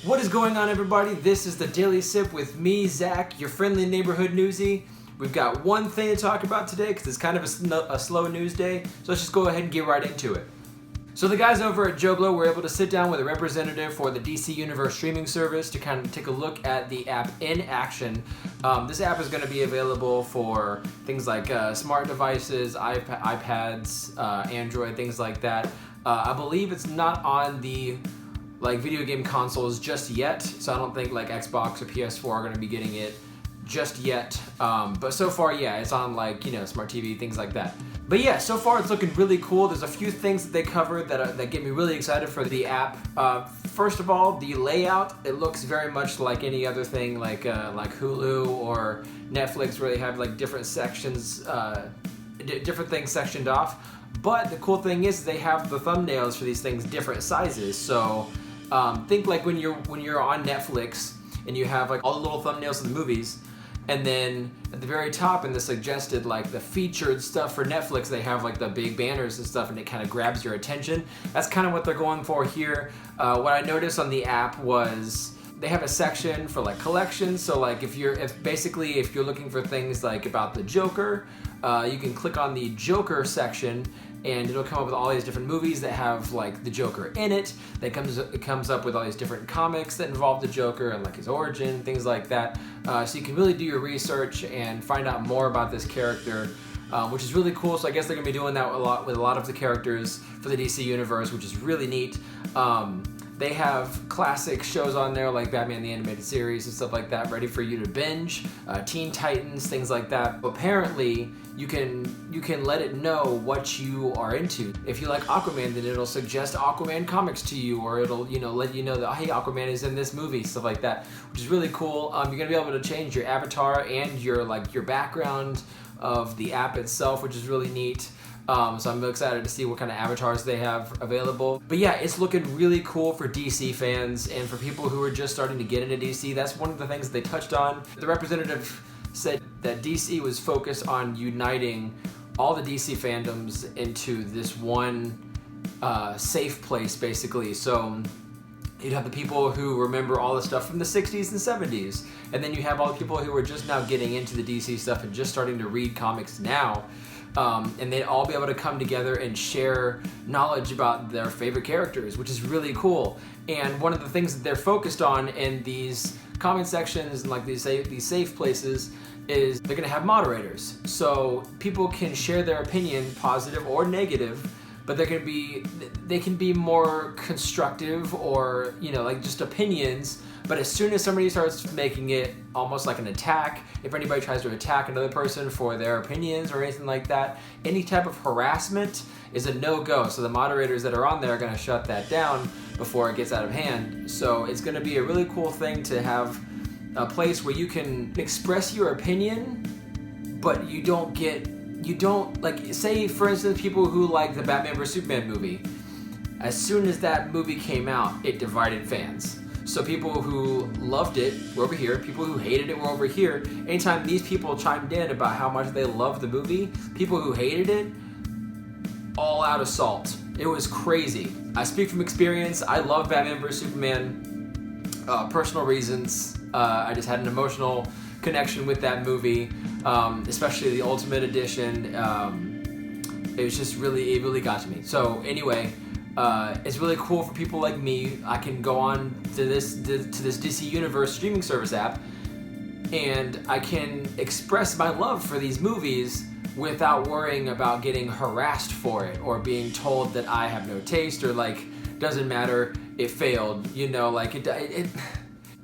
What is going on, everybody? This is the Daily Sip with me, Zach, your friendly neighborhood newsie. We've got one thing to talk about today because it's kind of a slow news day, so let's just go ahead and get right into it. So the guys over at JoGlo were able to sit down with a representative for the DC Universe streaming service to kind of take a look at the app in action. This app is going to be available for things like smart devices, iPads, Android, things like that. I believe it's not on the video game consoles just yet, so I don't think like Xbox or PS4 are going to be getting it just yet. But so far, yeah, it's on smart TV, things like that. But yeah, so far it's looking really cool. There's a few things that they covered that get me really excited for the app. First of all, the layout, it looks very much like any other thing like Hulu or Netflix, where they have like different sections, different things sectioned off. But the cool thing is they have the thumbnails for these things different sizes. So think like when you're on Netflix and you have like all the little thumbnails of the movies, and then at the very top in the suggested, like the featured stuff for Netflix, they have like the big banners and stuff, and it kind of grabs your attention. That's kind of what they're going for here. What I noticed on the app was they have a section for like collections. So like if you're looking for things like about the Joker, you can click on the Joker section, and it'll come up with all these different movies that have like the Joker in it. It comes up with all these different comics that involve the Joker and like his origin, things like that. So you can really do your research and find out more about this character, which is really cool. So I guess they're gonna be doing that with a lot of the characters for the DC universe, which is really neat. They have classic shows on there like Batman the Animated Series and stuff like that, ready for you to binge. Teen Titans, things like that. Apparently, you can let it know what you are into. If you like Aquaman, then it'll suggest Aquaman comics to you, or it'll let you know that, hey, Aquaman is in this movie, stuff like that, which is really cool. You're gonna be able to change your avatar and your background of the app itself, which is really neat. So I'm excited to see what kind of avatars they have available. But yeah, it's looking really cool for DC fans and for people who are just starting to get into DC. That's one of the things that they touched on. The representative said that DC was focused on uniting all the DC fandoms into this one safe place, basically. So you'd have the people who remember all the stuff from the 60s and 70s, and then you have all the people who are just now getting into the DC stuff and just starting to read comics now. And they'd all be able to come together and share knowledge about their favorite characters, which is really cool. And one of the things that they're focused on in these comment sections and like these safe places is they're gonna have moderators. So people can share their opinion, positive or negative, but they can be more constructive or just opinions. But as soon as somebody starts making it almost like an attack, if anybody tries to attack another person for their opinions or anything like that, any type of harassment is a no-go. So the moderators that are on there are going to shut that down before it gets out of hand. So it's going to be a really cool thing to have a place where you can express your opinion, but you don't like, say for instance, people who like the Batman vs Superman movie. As soon as that movie came out, it divided fans. So people who loved it were over here, people who hated it were over here. Anytime these people chimed in about how much they loved the movie, people who hated it, all out assault. It was crazy. I speak from experience. I love Batman vs Superman. Personal reasons. I just had an emotional connection with that movie, especially the Ultimate Edition. It really got to me. So anyway, it's really cool for people like me. I can go on to this DC Universe streaming service app, and I can express my love for these movies without worrying about getting harassed for it or being told that I have no taste or doesn't matter, it failed.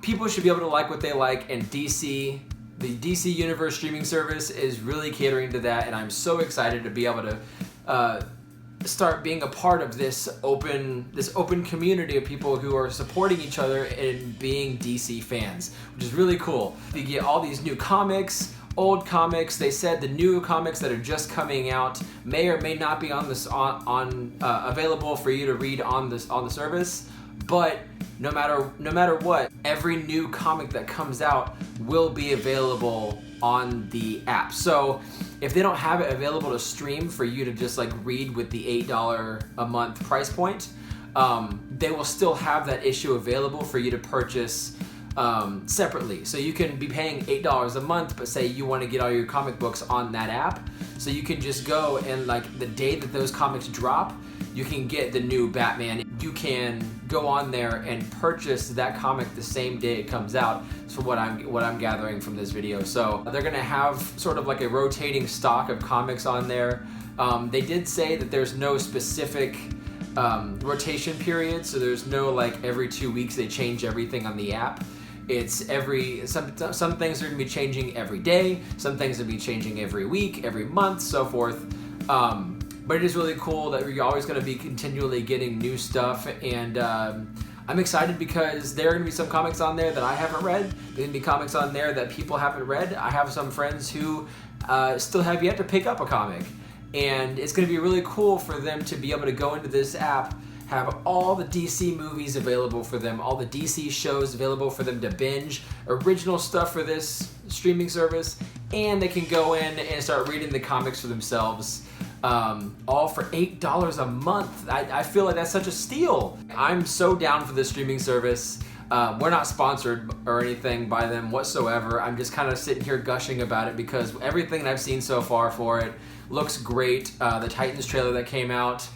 People should be able to like what they like, and the DC Universe streaming service is really catering to that, and I'm so excited to be able to start being a part of this open community of people who are supporting each other and being DC fans, which is really cool. You get all these new comics, old comics. They said the new comics that are just coming out may or may not be available for you to read on the service, but no matter what, every new comic that comes out will be available on the app. So if they don't have it available to stream for you to just read with the $8 a month price point, they will still have that issue available for you to purchase separately. So you can be paying $8 a month, but say you want to get all your comic books on that app. So you can just go and like the day that those comics drop, you can get the new Batman. You can go on there and purchase that comic the same day it comes out. So what I'm gathering from this video. So they're gonna have sort of like a rotating stock of comics on there. They did say that there's no specific rotation period, so there's no like every 2 weeks they change everything on the app. It's some things are gonna be changing every day, some things will be changing every week, every month, so forth. But it is really cool that you're always gonna be continually getting new stuff, and I'm excited because there are gonna be some comics on there that I haven't read. There's gonna be comics on there that people haven't read. I have some friends who still have yet to pick up a comic, and it's gonna be really cool for them to be able to go into this app, have all the DC movies available for them, all the DC shows available for them to binge, original stuff for this streaming service, and they can go in and start reading the comics for themselves, all for $8 a month. I feel like that's such a steal. I'm so down for this streaming service. We're not sponsored or anything by them whatsoever. I'm just kind of sitting here gushing about it because everything that I've seen so far for it looks great. The Titans trailer that came out,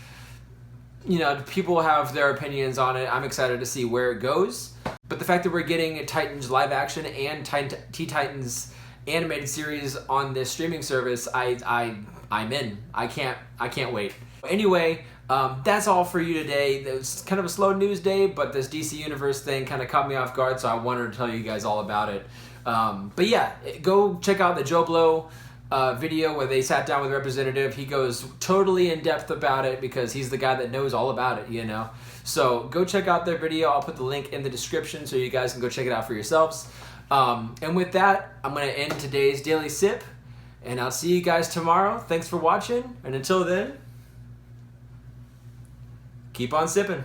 you know, people have their opinions on it. I'm excited to see where it goes. But the fact that we're getting a Titans live action and Titans animated series on this streaming service, I'm in. I can't wait. Anyway, that's all for you today. It was kind of a slow news day, but this DC Universe thing kind of caught me off guard, so I wanted to tell you guys all about it. But yeah, go check out the Joe Blow video where they sat down with a representative. He goes totally in depth about it because he's the guy that knows all about it, you know. So go check out their video. I'll put the link in the description so you guys can go check it out for yourselves. And with that, I'm going to end today's Daily Sip, and I'll see you guys tomorrow. Thanks for watching, and until then, keep on sipping.